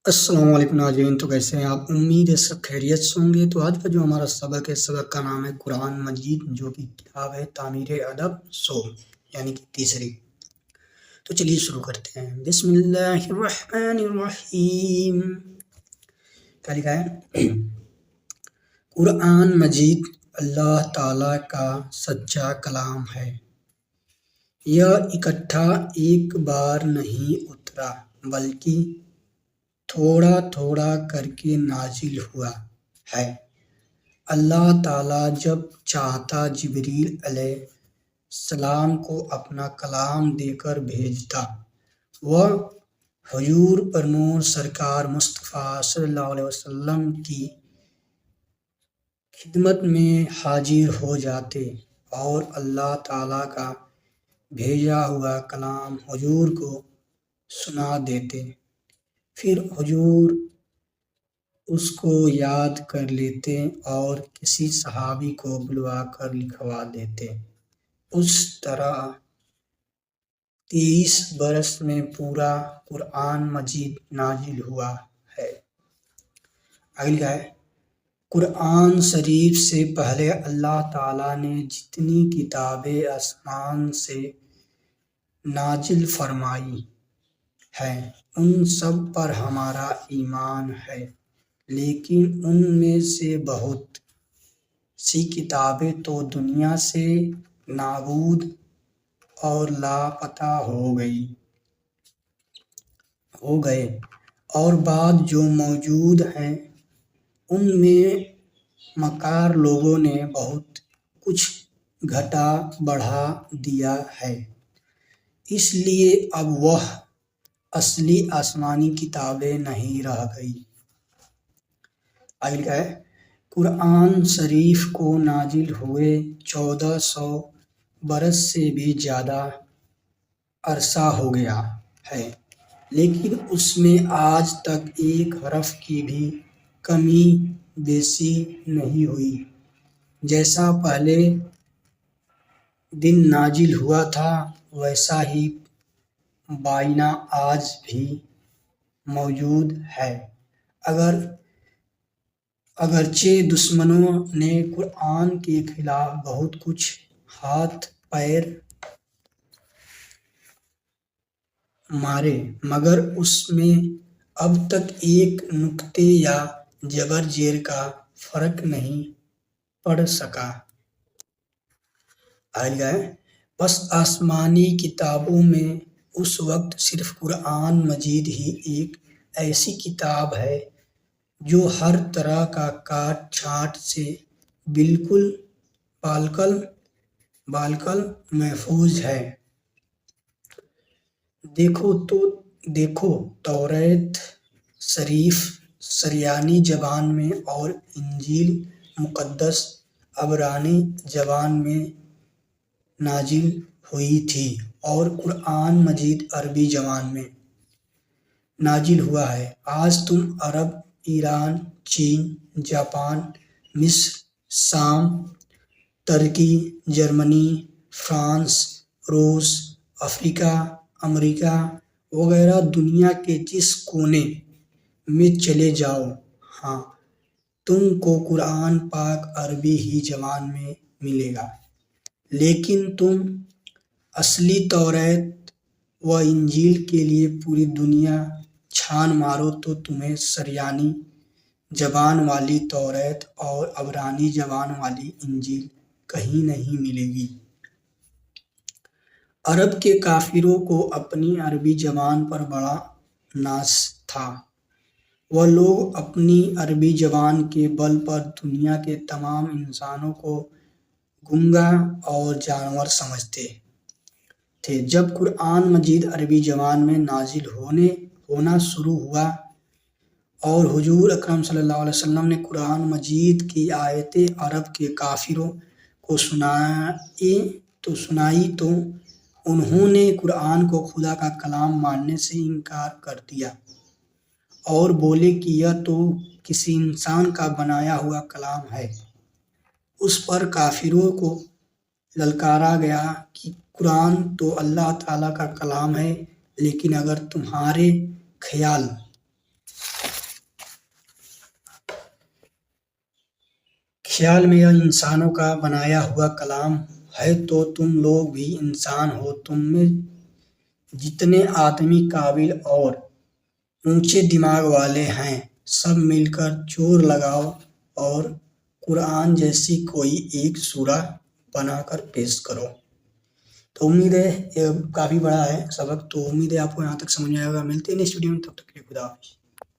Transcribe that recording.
السلام علیکم ناظرین، تو کیسے ہیں آپ؟ امید ہے سب خیریت سے ہوں گے۔ تو آج کا جو ہمارا سبق ہے، سبق کا نام ہے قرآن مجید، جو کہ کتاب ہے تعمیر ادب سوم، یعنی کہ تیسری۔ تو چلیے شروع کرتے ہیں۔ بسم اللہ الرحمن الرحیم۔ کیا لکھا ہے؟ قرآن مجید اللہ تعالیٰ کا سچا کلام ہے۔ یہ اکٹھا ایک بار نہیں اترا، بلکہ تھوڑا تھوڑا کر کے نازل ہوا ہے۔ اللہ تعالیٰ جب چاہتا جبریل علیہ السلام کو اپنا کلام دے کر بھیجتا، وہ حضور پر نور سرکار مصطفیٰ صلی اللہ علیہ وسلم کی خدمت میں حاضر ہو جاتے اور اللہ تعالیٰ کا بھیجا ہوا کلام حضور کو سنا دیتے۔ پھر حضور اس کو یاد کر لیتے اور کسی صحابی کو بلوا کر لکھوا دیتے۔ اس طرح 23 برس میں پورا قرآن مجید نازل ہوا ہے۔ آگے کیا ہے؟ قرآن شریف سے پہلے اللہ تعالیٰ نے جتنی کتابیں آسمان سے نازل فرمائی ہیں، ان سب پر ہمارا ایمان ہے، لیکن ان میں سے بہت سی کتابیں تو دنیا سے نابود اور لاپتہ ہو گئے، اور بعض جو موجود ہیں ان میں مکار لوگوں نے بہت کچھ گھٹا بڑھا دیا ہے، اس لیے اب وہ اصلی آسمانی کتابیں نہیں رہ گئی۔ آگے کیا ہے؟ قرآن شریف کو نازل ہوئے 1400 برس سے بھی زیادہ عرصہ ہو گیا ہے، لیکن اس میں آج تک ایک حرف کی بھی کمی بیشی نہیں ہوئی۔ جیسا پہلے دن نازل ہوا تھا، ویسا ہی بائنا آج بھی موجود ہے۔ اگرچہ دشمنوں نے قرآن کے خلاف بہت کچھ ہاتھ پیر مارے، مگر اس میں اب تک ایک نقطے یا زبر زیر کا فرق نہیں پڑ سکا۔ بس آسمانی کتابوں میں اس وقت صرف قرآن مجید ہی ایک ایسی کتاب ہے جو ہر طرح کا کاٹ چھانٹ سے بالکل بالکل محفوظ ہے۔ دیکھو توریت شریف سریانی زبان میں اور انجیل مقدس عبرانی زبان میں نازل ہوئی تھی، اور قرآن مجید عربی زبان میں نازل ہوا ہے۔ آج تم عرب، ایران، چین، جاپان، مصر، شام، ترکی، جرمنی، فرانس، روس، افریقہ، امریکہ وغیرہ دنیا کے جس کونے میں چلے جاؤ، ہاں تم کو قرآن پاک عربی ہی زبان میں ملے گا، لیکن تم اصلی توریت و انجیل کے لیے پوری دنیا چھان مارو تو تمہیں سریانی زبان والی توریت اور عبرانی زبان والی انجیل کہیں نہیں ملے گی۔ عرب کے کافروں کو اپنی عربی زبان پر بڑا ناز تھا۔ وہ لوگ اپنی عربی زبان کے بل پر دنیا کے تمام انسانوں کو گونگا اور جانور سمجھتے تھے۔ جب قرآن مجید عربی زبان میں نازل ہونا شروع ہوا اور حضور اکرم صلی اللہ علیہ وسلم نے قرآن مجید کی آیتیں عرب کے کافروں کو سنائی تو انہوں نے قرآن کو خدا کا کلام ماننے سے انکار کر دیا اور بولے کہ یہ تو کسی انسان کا بنایا ہوا کلام ہے۔ اس پر کافروں کو للکارا گیا کہ قرآن تو اللہ تعالیٰ کا کلام ہے، لیکن اگر تمہارے خیال خیال میں یہ انسانوں کا بنایا ہوا کلام ہے تو تم لوگ بھی انسان ہو، تم میں جتنے آدمی قابل اور اونچے دماغ والے ہیں سب مل کر زور لگاؤ اور قرآن جیسی کوئی ایک سورہ بنا کر پیش کرو۔ تو امید ہے یہ کافی بڑا ہے سبق، تو امید ہے آپ کو یہاں تک سمجھ میں آئے گا۔ ملتے ہیں نیکسٹ ویڈیو میں، تب تک کے لیے خدا حافظ۔